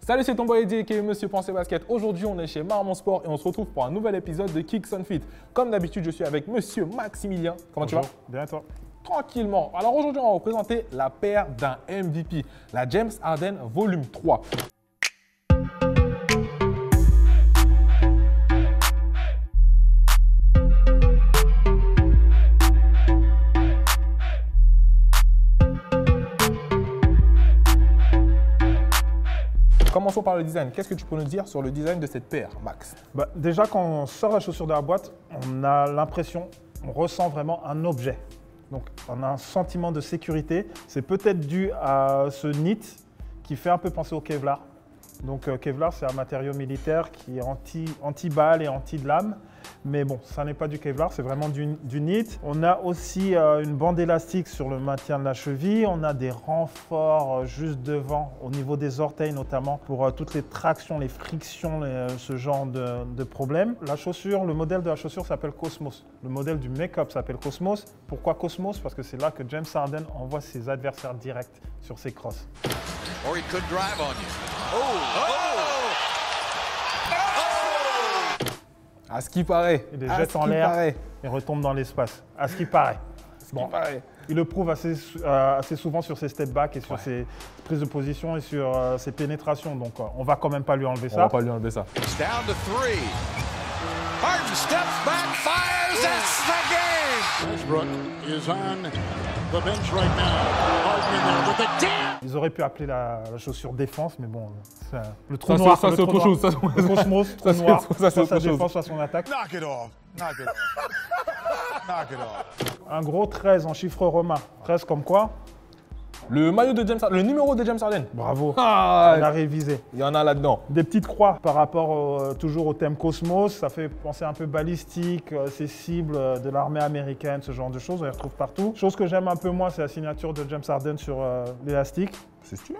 Salut, c'est ton boy Eddie qui est Monsieur Pensée Basket. Aujourd'hui, on est chez Marmont Sport et on se retrouve pour un nouvel épisode de Kicks on Fit. Comme d'habitude, je suis avec Monsieur Maximilien. Comment tu vas? Bien et toi? Tranquillement. Alors aujourd'hui, on va vous présenter la paire d'un MVP, la James Harden Volume 3. Commençons par le design. Qu'est-ce que tu peux nous dire sur le design de cette paire, Max? Déjà, quand on sort la chaussure de la boîte, on a l'impression, on ressent vraiment un objet. Donc, on a un sentiment de sécurité. C'est peut-être dû à ce knit qui fait un peu penser au Kevlar. Donc, Kevlar, c'est un matériau militaire qui est anti-balle et anti-lame. Mais bon, ça n'est pas du Kevlar, c'est vraiment du knit. On a aussi une bande élastique sur le maintien de la cheville. On a des renforts juste devant, au niveau des orteils notamment, pour toutes les tractions, les frictions, ce genre de problème. La chaussure, le modèle de la chaussure s'appelle Cosmos. Le modèle du make-up s'appelle Cosmos. Pourquoi Cosmos? Parce que c'est là que James Harden envoie ses adversaires directs sur ses crosses. Or he could drive on you. À ce qui paraît. Il les jette en l'air et retombe dans l'espace. À ce qui paraît. Il le prouve assez souvent sur ses step back et sur ses prises de position et sur ses pénétrations. Donc on va quand même pas lui enlever ça. On va pas lui enlever ça. It's down to three. Harden steps back, fires, that's the game. Westbrook is on the bench right now. Harden in there with a dance. Ils auraient pu appeler la chaussure défense, mais bon, le trou noir. Ça, c'est autre chose. Le Cosmos, trou noir, ça, c'est soit sa autre chose. défense, soit son attaque. Knock it off. Knock it off. Knock it off. Un gros 13 en chiffre romain. 13 comme quoi? Le maillot de James Harden, le numéro de James Harden. Bravo. Ah, On a révisé. il y en a là-dedans. Des petites croix par rapport toujours au thème Cosmos. Ça fait penser un peu balistique, ces cibles de l'armée américaine, ce genre de choses. On les retrouve partout. Chose que j'aime un peu moins, c'est la signature de James Harden sur l'élastique. C'est stylé.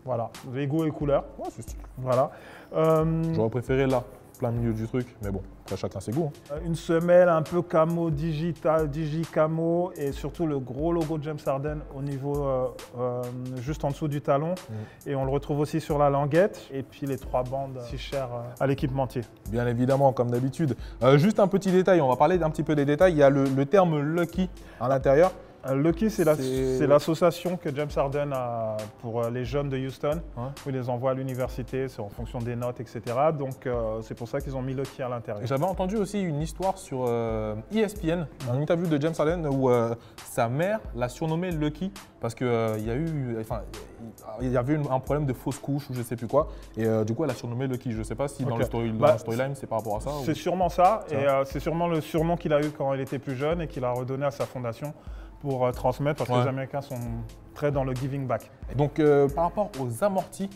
Voilà, Lego et couleurs. Ouais, c'est stylé. Voilà. J'aurais préféré là, plein milieu du truc. Mais bon, après chacun ses goûts. Une semelle un peu camo digital, digi-camo et surtout le gros logo de James Harden au niveau juste en dessous du talon. Et on le retrouve aussi sur la languette. Et puis les 3 bandes si chères à l'équipementier. Bien évidemment, comme d'habitude. Juste un petit détail, on va parler d'un petit peu des détails. Il y a le terme Lucky à l'intérieur. Lucky, c'est l'association que James Harden a pour les jeunes de Houston, où il les envoie à l'université, c'est en fonction des notes, etc. Donc c'est pour ça qu'ils ont mis Lucky à l'intérieur. J'avais entendu aussi une histoire sur ESPN, une interview de James Harden où sa mère l'a surnommé Lucky parce qu'il il y avait un problème de fausse couche ou je sais plus quoi. Et du coup, elle a surnommé Lucky. Je ne sais pas si dans le storyline, c'est par rapport à ça. C'est sûrement ça. Et c'est sûrement le surnom qu'il a eu quand il était plus jeune et qu'il a redonné à sa fondation pour transmettre, parce que les Américains sont très dans le giving back. Et donc, par rapport aux amortis,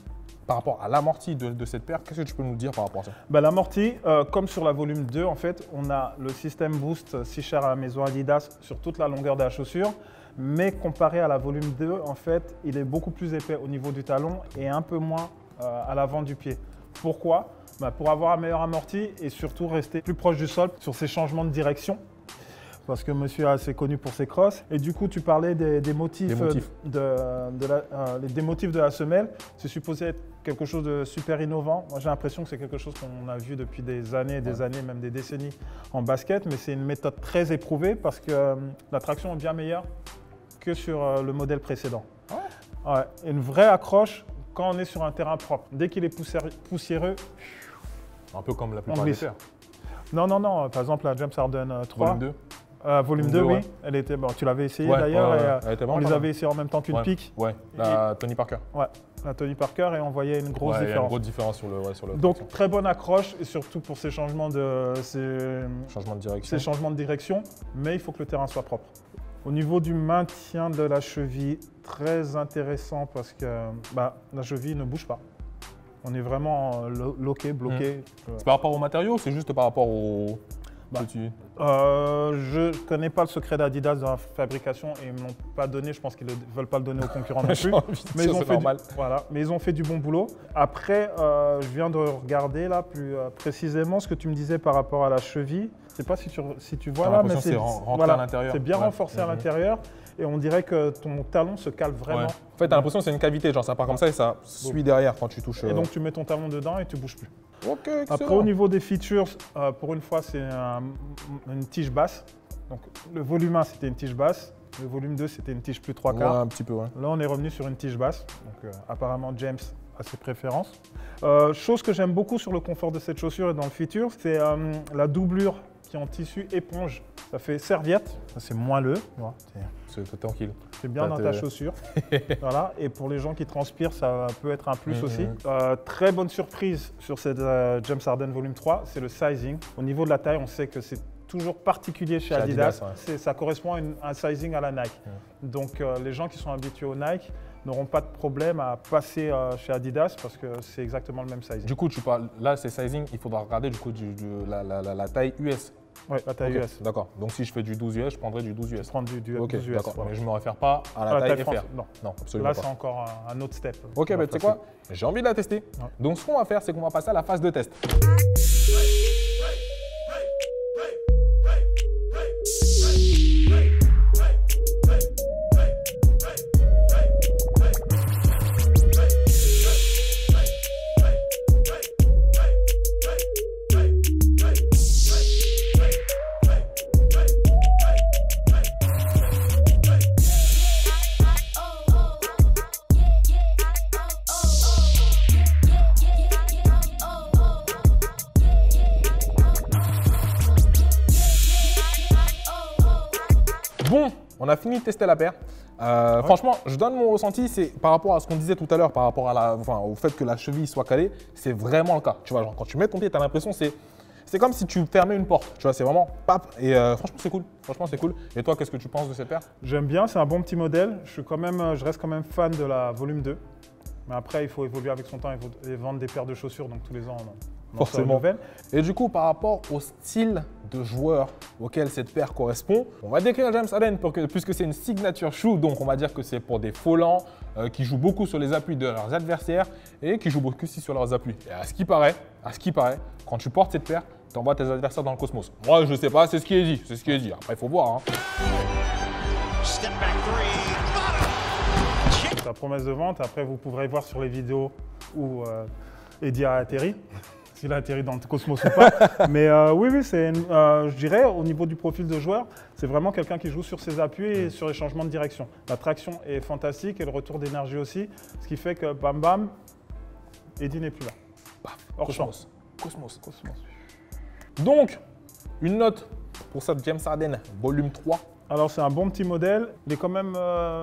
par rapport à l'amorti de cette paire, qu'est-ce que tu peux nous dire par rapport à ça? L'amorti, comme sur la volume 2, en fait, on a le système Boost si cher à la maison Adidas sur toute la longueur de la chaussure. Mais comparé à la volume 2, en fait, il est beaucoup plus épais au niveau du talon et un peu moins à l'avant du pied. Pourquoi? Pour avoir un meilleur amorti et surtout rester plus proche du sol sur ses changements de direction. Parce que monsieur est assez connu pour ses crosses. Et du coup, tu parlais des motifs de la semelle. C'est supposé être quelque chose de super innovant. Moi, j'ai l'impression que c'est quelque chose qu'on a vu depuis des années, même des décennies en basket. Mais c'est une méthode très éprouvée parce que la traction est bien meilleure que sur le modèle précédent. Et une vraie accroche quand on est sur un terrain propre. Dès qu'il est poussiéreux, un peu comme la plupart des paires. Non. Par exemple, la James Harden 3. Volume 2. Volume 2, oui. Elle était, tu l'avais essayé d'ailleurs. On les avait essayés en même temps qu'une pique. La Tony Parker. Ouais, la Tony Parker, et on voyait une grosse différence. Il y a une grosse différence sur le Donc, très bonne accroche, et surtout pour ces changements de direction. Mais il faut que le terrain soit propre. Au niveau du maintien de la cheville, très intéressant parce que la cheville ne bouge pas. On est vraiment loqué, bloqué. C'est par rapport aux matériaux ou c'est juste par rapport au... Je ne connais pas le secret d'Adidas dans la fabrication et ils ne me l'ont pas donné. Je pense qu'ils ne veulent pas le donner aux concurrents non plus. Mais ils ont fait du bon boulot. Après, je viens de regarder là plus précisément ce que tu me disais par rapport à la cheville. Je ne sais pas si tu vois là, mais c'est rentré à l'intérieur. C'est bien renforcé à l'intérieur. et on dirait que ton talon se cale vraiment. Ouais. En fait, t'as l'impression que c'est une cavité, genre ça part comme ça et ça suit derrière quand tu touches. Et donc tu mets ton talon dedans et tu bouges plus. Ok, excellent. Après, au niveau des features, pour une fois, c'est une tige basse. Donc le volume 1, c'était une tige basse. Le volume 2, c'était une tige plus 3/4. Ouais, un petit peu, ouais. Là, on est revenu sur une tige basse. Donc apparemment, James a ses préférences. Chose que j'aime beaucoup sur le confort de cette chaussure et dans le feature, c'est la doublure qui est en tissu éponge. Ça fait serviette, ça c'est moelleux. C'est tranquille. C'est bien dans ta chaussure. Voilà. Et pour les gens qui transpirent, ça peut être un plus aussi. Très bonne surprise sur cette James Harden Volume 3, c'est le sizing. Au niveau de la taille, on sait que c'est toujours particulier chez Adidas. Ouais. Ça correspond à un sizing à la Nike. Donc les gens qui sont habitués au Nike n'auront pas de problème à passer chez Adidas parce que c'est exactement le même sizing. Du coup, tu parles, là c'est sizing, il faudra regarder du coup la taille US. Oui, la taille US. D'accord. Donc si je fais du 12 US, je prendrai du 12 US. Je prends du 12 US. D'accord. Ouais. Mais je ne me réfère pas à la taille FR. Non, absolument là, pas. Là, c'est encore un autre step. Ok, bah, tu sais quoi? J'ai envie de la tester. Ouais. Donc ce qu'on va faire, c'est qu'on va passer à la phase de test. Bon, on a fini de tester la paire. Ouais. Franchement, je donne mon ressenti, c'est par rapport à ce qu'on disait tout à l'heure, par rapport à au fait que la cheville soit calée, c'est vraiment le cas. Tu vois, genre, quand tu mets ton pied, tu as l'impression c'est comme si tu fermais une porte. Tu vois, c'est vraiment pap. Et franchement, c'est cool. Franchement, c'est cool. Et toi, qu'est-ce que tu penses de cette paire? J'aime bien, c'est un bon petit modèle. Je reste quand même fan de la volume 2. Mais après, il faut évoluer avec son temps et vendre des paires de chaussures. Donc tous les ans, forcément. Et du coup, par rapport au style de joueur auquel cette paire correspond, on va décrire James Harden puisque c'est une signature shoe, donc on va dire que c'est pour des volants qui jouent beaucoup sur les appuis de leurs adversaires et qui jouent beaucoup aussi sur leurs appuis. Et à ce qui paraît, quand tu portes cette paire, tu envoies tes adversaires dans le cosmos. Moi, je sais pas, c'est ce qui est dit, c'est ce qui est dit. Après, il faut voir. Hein. La promesse de vente, après vous pourrez voir sur les vidéos où Eddie a atterri, s'il a atterri dans le cosmos ou pas. Mais oui, je dirais au niveau du profil de joueur, c'est vraiment quelqu'un qui joue sur ses appuis et sur les changements de direction. La traction est fantastique et le retour d'énergie aussi, ce qui fait que bam bam, Eddie n'est plus là. Paf, hors champ. Cosmos. Donc, une note pour cette James Harden volume 3. Alors c'est un bon petit modèle, il est quand même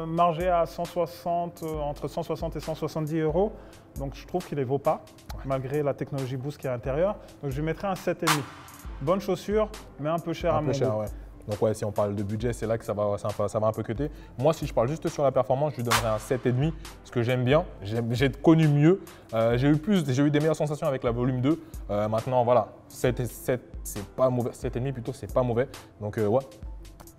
margé à 160, entre 160 et 170 €. Donc je trouve qu'il ne les vaut pas, malgré la technologie Boost qui est à l'intérieur. Donc je lui mettrai un 7,5. Bonne chaussure, mais un peu cher à mon goût. Ouais. Donc ouais, si on parle de budget, c'est là que ça va un peu cuter. Moi, si je parle juste sur la performance, je lui donnerais un 7,5 parce que j'aime bien. J'ai connu mieux. J'ai eu des meilleures sensations avec la volume 2. Maintenant, voilà, 7 c'est pas mauvais. 7,5 plutôt, c'est pas mauvais. Donc ouais.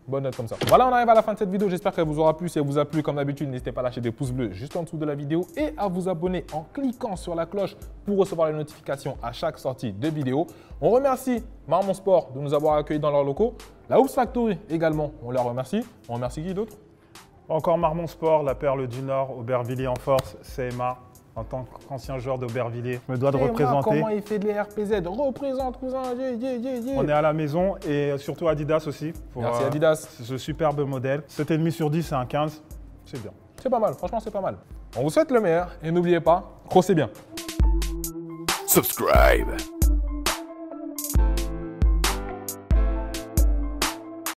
Bonne note comme ça. Voilà, on arrive à la fin de cette vidéo. J'espère qu'elle vous aura plu. Si elle vous a plu, comme d'habitude, n'hésitez pas à lâcher des pouces bleus juste en dessous de la vidéo et à vous abonner en cliquant sur la cloche pour recevoir les notifications à chaque sortie de vidéo. On remercie Marmont Sport de nous avoir accueillis dans leurs locaux. La Hoops Factory également, on leur remercie. On remercie qui d'autre? Encore Marmont Sport, la perle du Nord, Aubervilliers en force, CMA. En tant qu'ancien joueur d'Aubervilliers, je me dois de représenter. Comment il fait de l'RPZ? Représente, cousin, On est à la maison et surtout Adidas aussi. Merci Adidas. Ce superbe modèle. 7,5 sur 10, c'est un 15. C'est bien. C'est pas mal, franchement, c'est pas mal. On vous souhaite le meilleur et n'oubliez pas, crossez bien. Subscribe.